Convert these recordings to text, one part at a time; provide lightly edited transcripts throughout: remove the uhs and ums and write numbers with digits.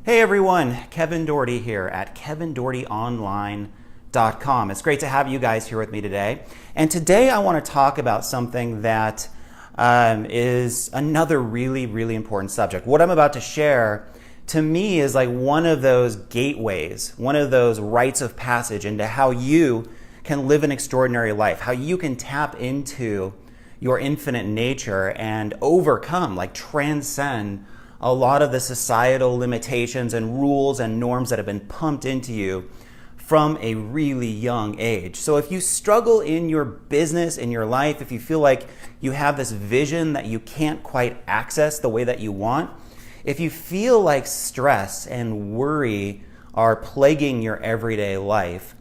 Hey everyone, Kevin Doherty here at kevindohertyonline.com. It's great to have you guys here with me today. And today I want to talk about something that is another really important subject. What I'm about to share to me is like one of those gateways, one of those rites of passage into how you can live an extraordinary life, how you can tap into your infinite nature and overcome, like transcend a lot of the societal limitations and rules and norms that have been pumped into you from a really young age. So if you struggle in your business, in your life, if you feel like you have this vision that you can't quite access the way that you want, if you feel like stress and worry are plaguing your everyday life,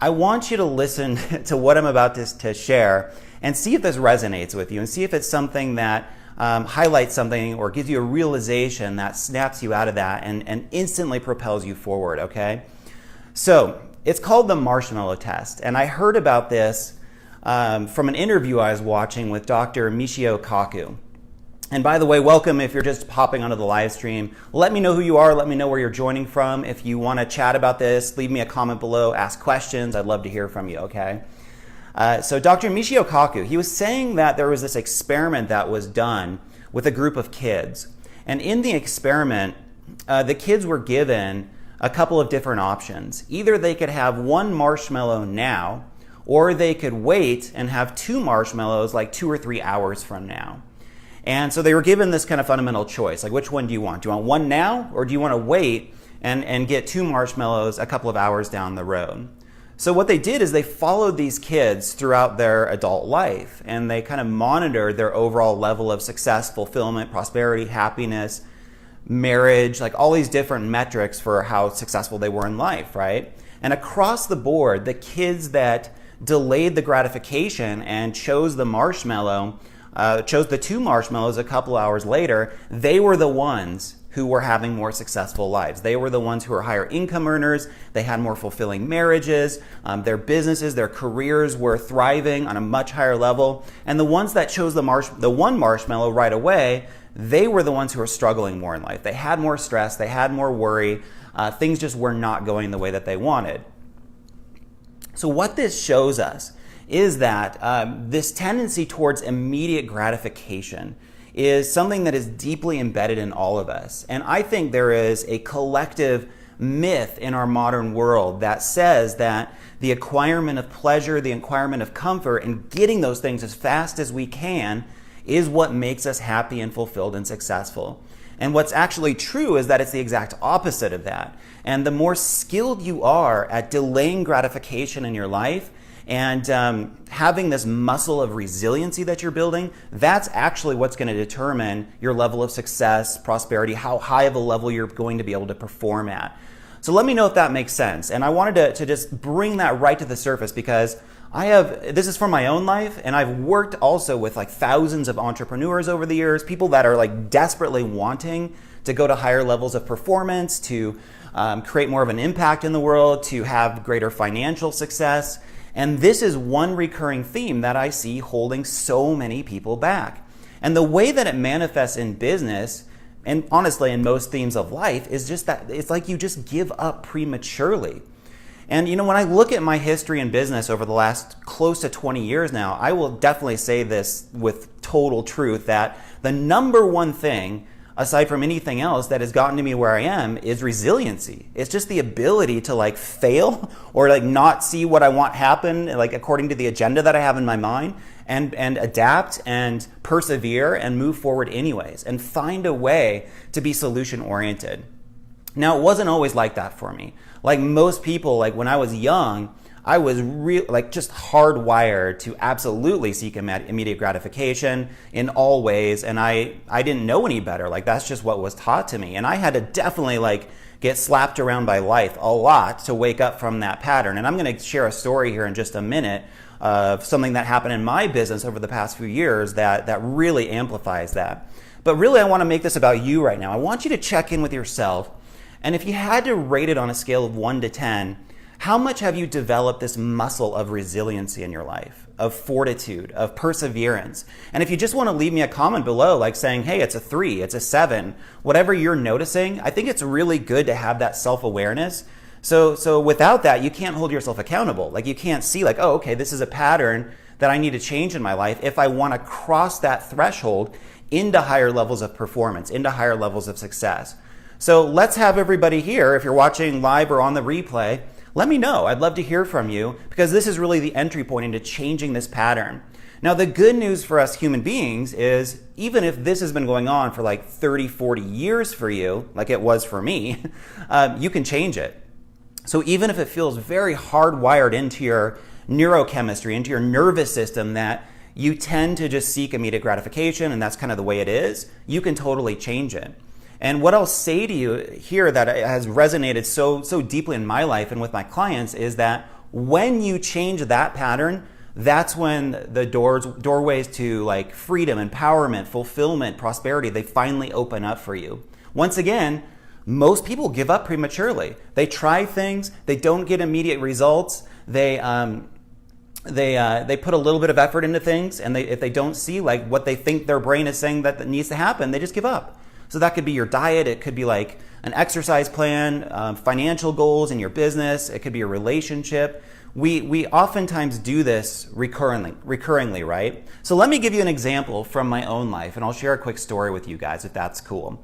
I want you to listen to what I'm about to share and see if this resonates with you and see if it's something that highlights something or gives you a realization that snaps you out of that and instantly propels you forward, okay? So it's called the Marshmallow test, and I heard about this from an interview I was watching with Dr. Michio Kaku. And by the way, welcome if you're just popping onto the live stream. Let me know who you are. Let me know where you're joining from. If you want to chat about this, leave me a comment below, ask questions. I'd love to hear from you, okay? So Dr. Michio Kaku, he was saying that there was this experiment that was done with a group of kids. And in the experiment, the kids were given a couple of different options. Either they could have one marshmallow now, or they could wait and have two marshmallows like 2 or 3 hours from now. And so they were given this kind of fundamental choice, like which one do you want? Do you want one now, or do you want to wait and get two marshmallows a couple of hours down the road? So what they did is they followed these kids throughout their adult life, and they kind of monitored their overall level of success, fulfillment, prosperity, happiness, marriage, like all these different metrics for how successful they were in life, right? And across the board, the kids that delayed the gratification and chose the marshmallow, chose the two marshmallows a couple hours later, they were the ones who were having more successful lives. They were the ones who were higher income earners. They had more fulfilling marriages. Their businesses, their careers were thriving on a much higher level. And the ones that chose the one marshmallow right away, they were the ones who were struggling more in life. They had more stress. They had more worry. Things just were not going the way that they wanted. So what this shows us is that this tendency towards immediate gratification is something that is deeply embedded in all of us. And I think there is a collective myth in our modern world that says that the acquirement of pleasure, the acquirement of comfort, and getting those things as fast as we can is what makes us happy and fulfilled and successful. And what's actually true is that it's the exact opposite of that. And the more skilled you are at delaying gratification in your life, and having this muscle of resiliency that you're building, that's actually what's going to determine your level of success, prosperity, how high of a level you're going to be able to perform at. So let me know if that makes sense. And I wanted to just bring that right to the surface because this is from my own life, and I've worked also with like thousands of entrepreneurs over the years, people that are like desperately wanting to go to higher levels of performance, to create more of an impact in the world, to have greater financial success. And this is one recurring theme that I see holding so many people back. And the way that it manifests in business, and honestly in most themes of life, is just that it's like you just give up prematurely. And you know, when I look at my history in business over the last close to 20 years now, I will definitely say this with total truth that the number one thing aside from anything else that has gotten to me where I am is resiliency. It's just the ability to like fail or like not see what I want happen like according to the agenda that I have in my mind and adapt and persevere and move forward anyways and find a way to be solution oriented. Now, it wasn't always like that for me. Like most people, like when I was young, I was just hardwired to absolutely seek immediate gratification in all ways, and I didn't know any better. Like that's just what was taught to me, and I had to definitely like get slapped around by life a lot to wake up from that pattern. And I'm going to share a story here in just a minute of something that happened in my business over the past few years that really amplifies that. But really, I want to make this about you right now. I want you to check in with yourself, and if you had to rate it on a scale of 1 to 10, how much have you developed this muscle of resiliency in your life? of fortitude, of perseverance. And if you just want to leave me a comment below, like saying, hey, it's a 3, it's a 7, whatever you're noticing, I think it's really good to have that self-awareness. So without that, you can't hold yourself accountable. Like, you can't see like, oh, okay, this is a pattern that I need to change in my life if I want to cross that threshold into higher levels of performance, into higher levels of success. So let's have everybody here, if you're watching live or on the replay, let me know. I'd love to hear from you, because this is really the entry point into changing this pattern. Now, the good news for us human beings is, even if this has been going on for like 30, 40 years for you, like it was for me, you can change it. So even if it feels very hardwired into your neurochemistry, into your nervous system, that you tend to just seek immediate gratification and that's kind of the way it is, you can totally change it. And what I'll say to you here that has resonated so deeply in my life and with my clients is that when you change that pattern, that's when the doorways to like freedom, empowerment, fulfillment, prosperity, they finally open up for you. Once again, most people give up prematurely. They try things, they don't get immediate results, they put a little bit of effort into things, and if they don't see like what they think their brain is saying that needs to happen, they just give up. So that could be your diet, it could be like an exercise plan, financial goals in your business, it could be a relationship. We oftentimes do this recurringly, right? So let me give you an example from my own life, and I'll share a quick story with you guys if that's cool.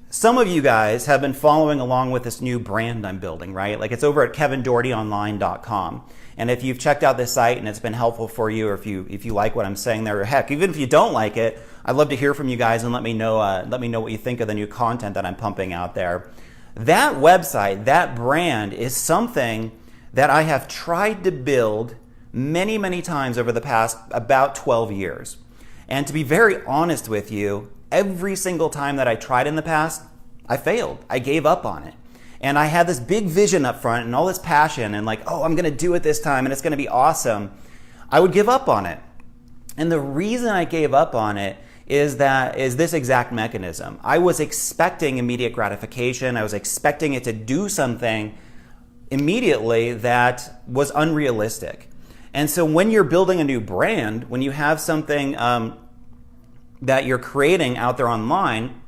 Some of you guys have been following along with this new brand I'm building, right? Like, it's over at kevindohertyonline.com. And if you've checked out this site and it's been helpful for you, or if you like what I'm saying there, or heck, even if you don't like it, I'd love to hear from you guys and let me know what you think of the new content that I'm pumping out there. That website, that brand, is something that I have tried to build many, many times over the past about 12 years. And to be very honest with you, every single time that I tried in the past, I failed. I gave up on it. And I had this big vision up front and all this passion and like, oh, I'm going to do it this time and it's going to be awesome. I would give up on it. And the reason I gave up on it is this exact mechanism. I was expecting immediate gratification. I was expecting it to do something immediately that was unrealistic. And so when you're building a new brand, when you have something that you're creating out there online,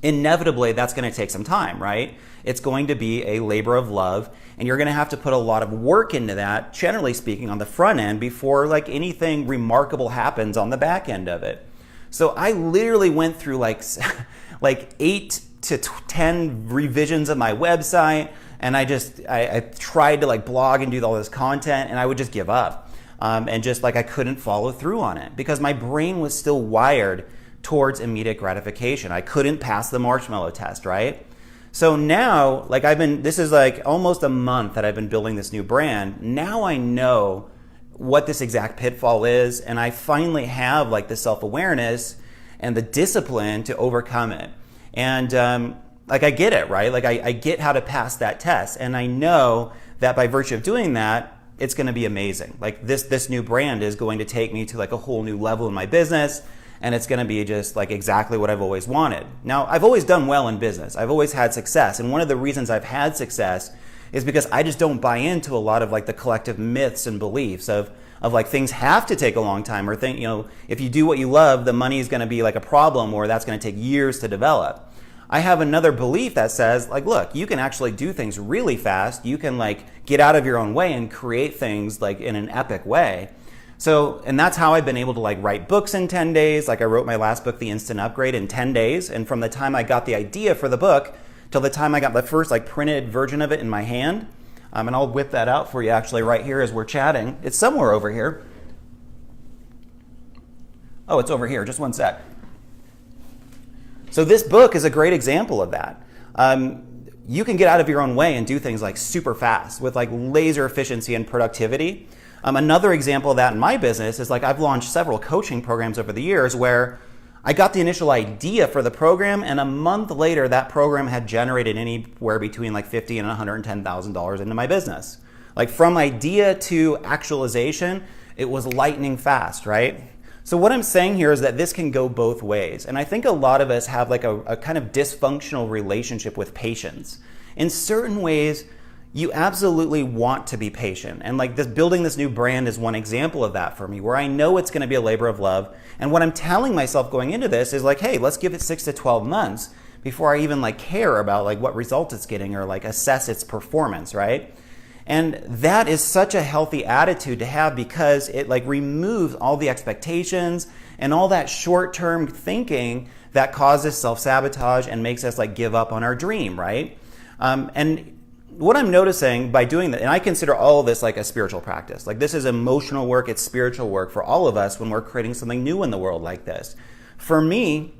inevitably that's going to take some time, right? It's going to be a labor of love, and you're going to have to put a lot of work into that, generally speaking, on the front end before like anything remarkable happens on the back end of it. So I literally went through like 8 to 10 revisions of my website, and I tried to like blog and do all this content, and I would just give up. And just like I couldn't follow through on it because my brain was still wired towards immediate gratification. I couldn't pass the marshmallow test, right? So now, like this is like almost a month that I've been building this new brand. Now I know what this exact pitfall is, and I finally have like the self-awareness and the discipline to overcome it. And like I get it, right? Like I get how to pass that test, and I know that by virtue of doing that, it's going to be amazing. Like this new brand is going to take me to like a whole new level in my business, and it's going to be just like exactly what I've always wanted. Now, I've always done well in business. I've always had success, and one of the reasons I've had success is because I just don't buy into a lot of like the collective myths and beliefs of like things have to take a long time, or if you do what you love, the money is going to be like a problem, or that's going to take years to develop. I have another belief that says, like, look, you can actually do things really fast. You can like get out of your own way and create things like in an epic way. So, and that's how I've been able to like write books in 10 days. Like I wrote my last book, The Instant Upgrade, in 10 days. And from the time I got the idea for the book till the time I got the first like printed version of it in my hand, and I'll whip that out for you actually right here as we're chatting. It's somewhere over here. Oh, it's over here. Just one sec. So this book is a great example of that. You can get out of your own way and do things like super fast with like laser efficiency and productivity. Another example of that in my business is like I've launched several coaching programs over the years where I got the initial idea for the program, and a month later that program had generated anywhere between like $50,000 and $110,000 into my business. Like from idea to actualization, it was lightning fast, right? So what I'm saying here is that this can go both ways. And I think a lot of us have like a kind of dysfunctional relationship with patience. In certain ways, you absolutely want to be patient. And like this, building this new brand is one example of that for me, where I know it's going to be a labor of love. And what I'm telling myself going into this is like, hey, let's give it 6 to 12 months before I even like care about like what result it's getting or like assess its performance, right? And that is such a healthy attitude to have, because it like removes all the expectations and all that short-term thinking that causes self-sabotage and makes us like give up on our dream, right? And what I'm noticing by doing that, and I consider all of this like a spiritual practice. Like this is emotional work, it's spiritual work for all of us when we're creating something new in the world like this. For me,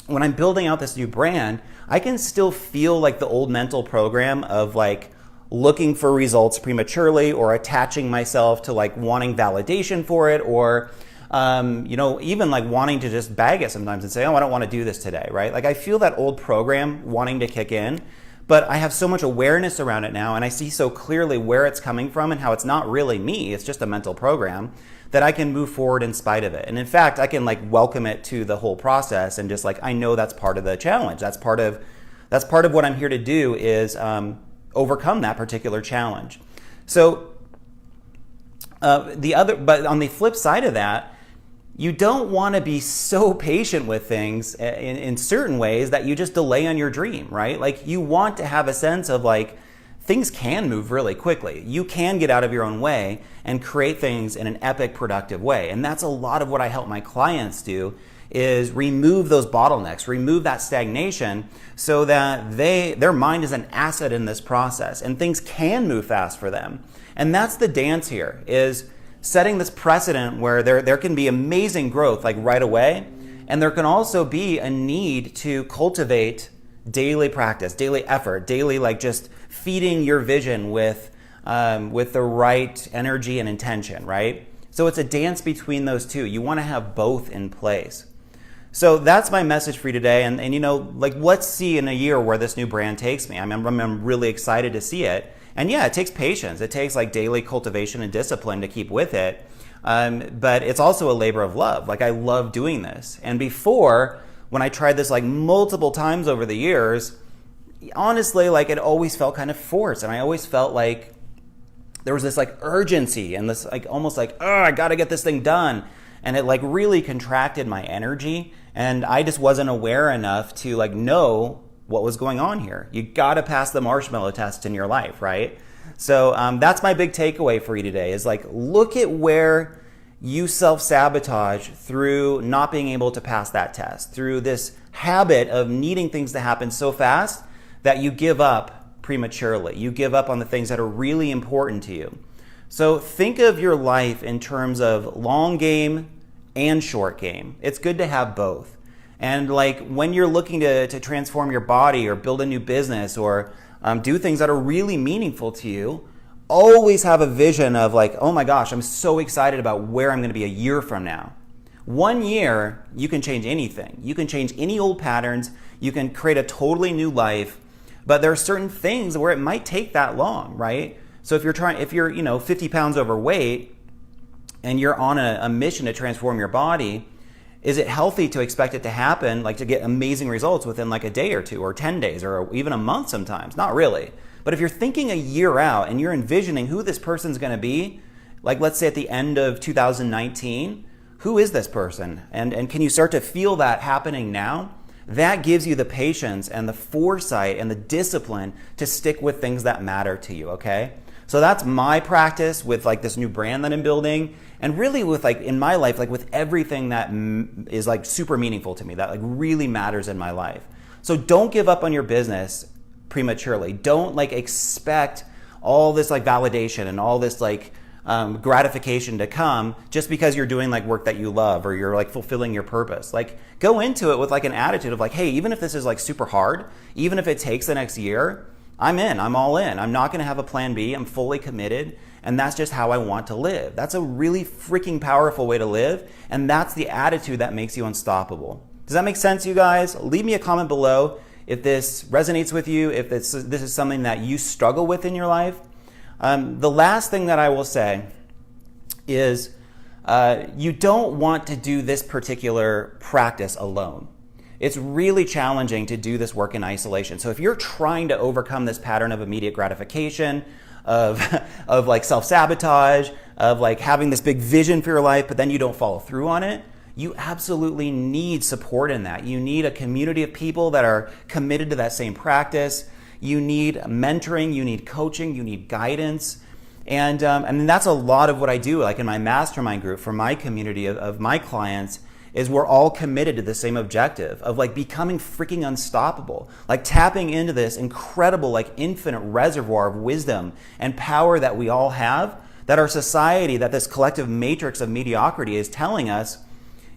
when I'm building out this new brand, I can still feel like the old mental program of like looking for results prematurely, or attaching myself to like wanting validation for it, or even like wanting to just bag it sometimes and say, oh, I don't want to do this today, right? Like I feel that old program wanting to kick in, but I have so much awareness around it now, and I see so clearly where it's coming from and how it's not really me, it's just a mental program, that I can move forward in spite of it. And in fact, I can like welcome it to the whole process, and just like, I know that's part of the challenge. That's part of what I'm here to do, is overcome that particular challenge. So but on the flip side of that, you don't want to be so patient with things in certain ways that you just delay on your dream, right? Like you want to have a sense of like, things can move really quickly. You can get out of your own way and create things in an epic, productive way. And that's a lot of what I help my clients do, is remove those bottlenecks, remove that stagnation, so that their mind is an asset in this process and things can move fast for them. And that's the dance here, is setting this precedent where there can be amazing growth like right away, and there can also be a need to cultivate daily practice, daily effort, daily like just feeding your vision with the right energy and intention, right? So it's a dance between those two. You want to have both in place. So that's my message for you today. And like, let's see in a year where this new brand takes me. I'm really excited to see it. And yeah, it takes patience. It takes like daily cultivation and discipline to keep with it. But it's also a labor of love. Like I love doing this. And before, when I tried this like multiple times over the years, honestly, like it always felt kind of forced. And I always felt like there was this like urgency and this like almost like, oh, I got to get this thing done. And it like really contracted my energy, and I just wasn't aware enough to like know what was going on here. You got to pass the marshmallow test in your life, right? So that's my big takeaway for you today, is like, look at where you self-sabotage through not being able to pass that test, through this habit of needing things to happen so fast that you give up prematurely. You give up on the things that are really important to you. So think of your life in terms of long game and short game. It's good to have both. And like when you're looking to transform your body or build a new business or do things that are really meaningful to you, always have a vision of like, oh my gosh, I'm so excited about where I'm going to be a year from now. 1 year, you can change anything. You can change any old patterns. You can create a totally new life. But there are certain things where it might take that long, right? So if you're 50 pounds overweight and you're on a mission to transform your body, is it healthy to expect it to happen, like to get amazing results within like a day or two or 10 days or even a month sometimes? Not really. But if you're thinking a year out and you're envisioning who this person's going to be, like let's say at the end of 2019, who is this person? And can you start to feel that happening now? That gives you the patience and the foresight and the discipline to stick with things that matter to you, okay? So that's my practice with like this new brand that I'm building, and really with like in my life, like with everything that is like super meaningful to me, that like really matters in my life. So don't give up on your business prematurely. Don't like expect all this like validation and all this like gratification to come just because you're doing like work that you love or you're like fulfilling your purpose. Like go into it with like an attitude of like, hey, even if this is like super hard, even if it takes the next year, I'm in, I'm all in. I'm not gonna have a plan B, I'm fully committed, and that's just how I want to live. That's a really freaking powerful way to live, and that's the attitude that makes you unstoppable. Does that make sense, you guys? Leave me a comment below if this resonates with you, if this is something that you struggle with in your life. The last thing that I will say is you don't want to do this particular practice alone. It's really challenging to do this work in isolation. So if you're trying to overcome this pattern of immediate gratification, of of like self-sabotage, of like having this big vision for your life, but then you don't follow through on it, you absolutely need support in that. You need a community of people that are committed to that same practice. You need mentoring, you need coaching, you need guidance. And that's a lot of what I do, like in my mastermind group for my community of my clients, is we're all committed to the same objective of like becoming freaking unstoppable, like tapping into this incredible, like infinite reservoir of wisdom and power that we all have, that our society, that this collective matrix of mediocrity is telling us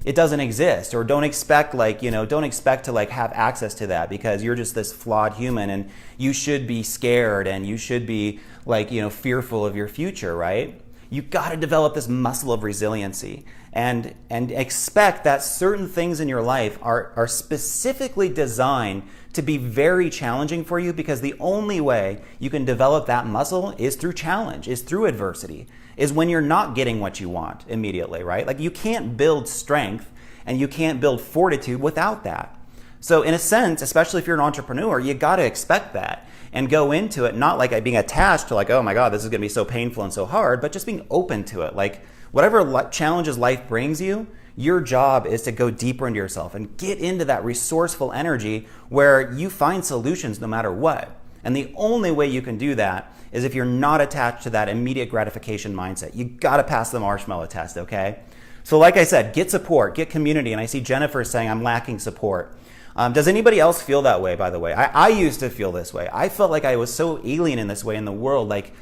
it doesn't exist, or don't expect to like have access to that because you're just this flawed human and you should be scared and you should be like, fearful of your future, right? You've got to develop this muscle of resiliency and expect that certain things in your life are specifically designed to be very challenging for you, because the only way you can develop that muscle is through challenge, is through adversity, is when you're not getting what you want immediately, right? Like you can't build strength and you can't build fortitude without that. So in a sense, especially if you're an entrepreneur, you got to expect that and go into it not like being attached to like, oh my God, this is going to be so painful and so hard, but just being open to it. Like whatever challenges life brings you, your job is to go deeper into yourself and get into that resourceful energy where you find solutions no matter what. And the only way you can do that is if you're not attached to that immediate gratification mindset. You got to pass the marshmallow test, okay? So like I said, get support, get community. And I see Jennifer saying I'm lacking support. Does anybody else feel that way, by the way? I used to feel this way. I felt like I was so alien in this way in the world. Like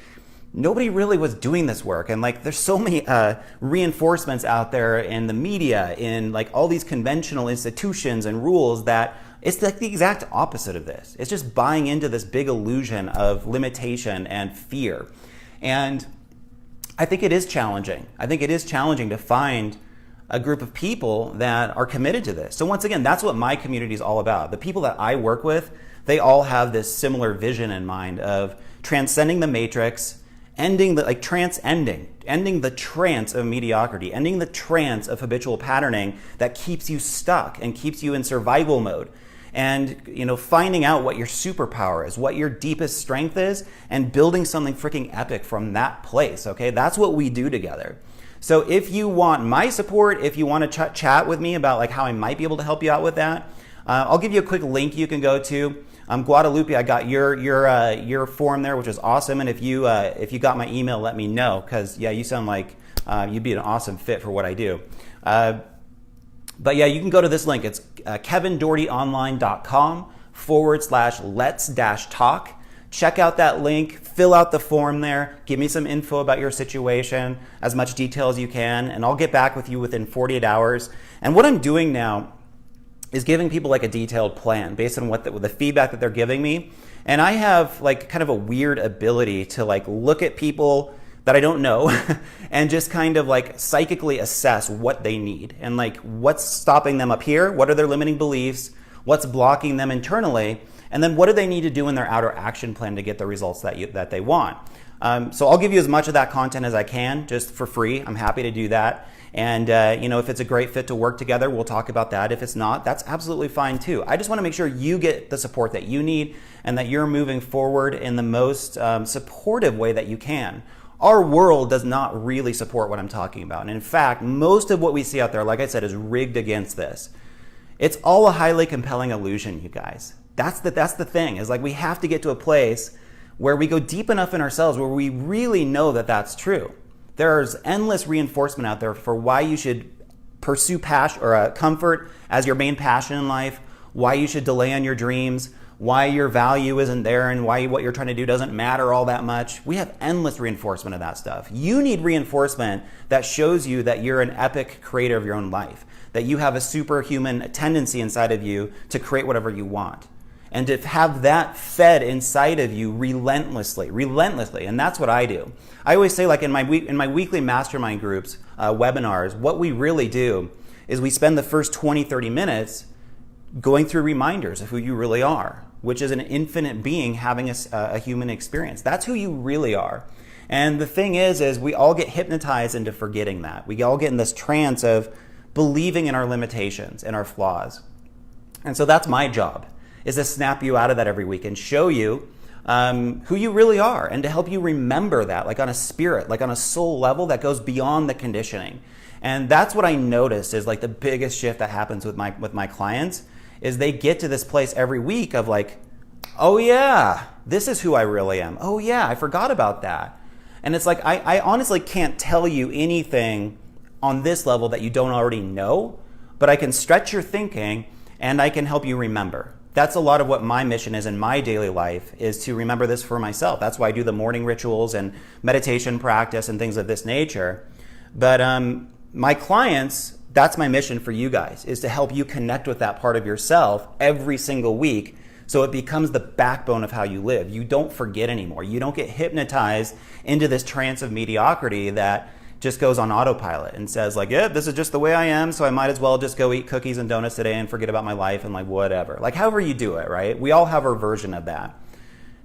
nobody really was doing this work. And like there's so many reinforcements out there in the media, in like all these conventional institutions and rules, that it's like the exact opposite of this. It's just buying into this big illusion of limitation and fear. And I think it is challenging. I think it is challenging to find a group of people that are committed to this. So once again, that's what my community is all about. The people that I work with, they all have this similar vision in mind of transcending the matrix, ending the trance of mediocrity, ending the trance of habitual patterning that keeps you stuck and keeps you in survival mode. And finding out what your superpower is, what your deepest strength is, and building something freaking epic from that place, okay? That's what we do together. So if you want my support, if you want to chat with me about like how I might be able to help you out with that, I'll give you a quick link you can go to. Guadalupe, I got your form there, which is awesome. And if you got my email, let me know, because yeah, you sound like you'd be an awesome fit for what I do. But yeah, you can go to this link. It's kevindohertyonline.com/let's-talk. Check out that link, fill out the form there, give me some info about your situation, as much detail as you can, and I'll get back with you within 48 hours. And what I'm doing now is giving people like a detailed plan based on what the feedback that they're giving me. And I have like kind of a weird ability to like look at people that I don't know and just kind of like psychically assess what they need and like what's stopping them up here, what are their limiting beliefs, what's blocking them internally, and then what do they need to do in their outer action plan to get the results that they want. So I'll give you as much of that content as I can, just for free. I'm happy to do that. And if it's a great fit to work together, we'll talk about that. If it's not, that's absolutely fine too. I just want to make sure you get the support that you need and that you're moving forward in the most supportive way that you can. Our world does not really support what I'm talking about. And in fact, most of what we see out there, like I said, is rigged against this. It's all a highly compelling illusion, you guys. That's the thing, is like we have to get to a place where we go deep enough in ourselves where we really know that that's true. There's endless reinforcement out there for why you should pursue passion or comfort as your main passion in life, why you should delay on your dreams, why your value isn't there, and why what you're trying to do doesn't matter all that much. We have endless reinforcement of that stuff. You need reinforcement that shows you that you're an epic creator of your own life, that you have a superhuman tendency inside of you to create whatever you want. And to have that fed inside of you relentlessly. And that's what I do. I always say, like in my weekly mastermind groups, webinars, what we really do is we spend the first 20, 30 minutes going through reminders of who you really are, which is an infinite being having a human experience. That's who you really are. And the thing is we all get hypnotized into forgetting that. We all get in this trance of believing in our limitations and our flaws. And so that's my job, is to snap you out of that every week and show you who you really are, and to help you remember that, like on a spirit, like on a soul level that goes beyond the conditioning. And that's what I noticed is like the biggest shift that happens with my clients is they get to this place every week of like, oh yeah, this is who I really am. Oh yeah, I forgot about that. And it's like, I honestly can't tell you anything on this level that you don't already know, but I can stretch your thinking and I can help you remember. That's a lot of what my mission is in my daily life, is to remember this for myself. That's why I do the morning rituals and meditation practice and things of this nature. But my clients, that's my mission for you guys, is to help you connect with that part of yourself every single week, so it becomes the backbone of how you live. You don't forget anymore. You don't get hypnotized into this trance of mediocrity that just goes on autopilot and says like, yeah, this is just the way I am, so I might as well just go eat cookies and donuts today and forget about my life and like whatever. Like however you do it, right? We all have our version of that.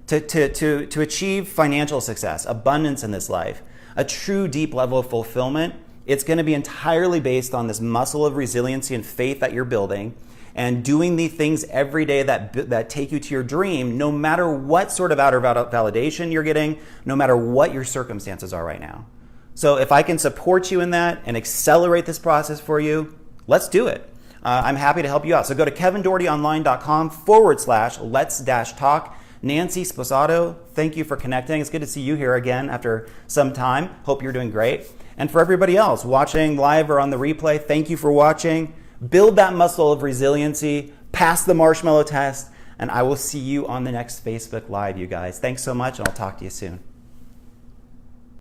To achieve financial success, abundance in this life, a true deep level of fulfillment, it's going to be entirely based on this muscle of resiliency and faith that you're building, and doing the things every day that take you to your dream, no matter what sort of outer validation you're getting, no matter what your circumstances are right now. So if I can support you in that and accelerate this process for you, let's do it. I'm happy to help you out. So go to kevindohertyonline.com/let's-talk. Nancy Sposato, thank you for connecting. It's good to see you here again after some time. Hope you're doing great. And for everybody else watching live or on the replay, thank you for watching. Build that muscle of resiliency, pass the marshmallow test, and I will see you on the next Facebook Live, you guys. Thanks so much, and I'll talk to you soon.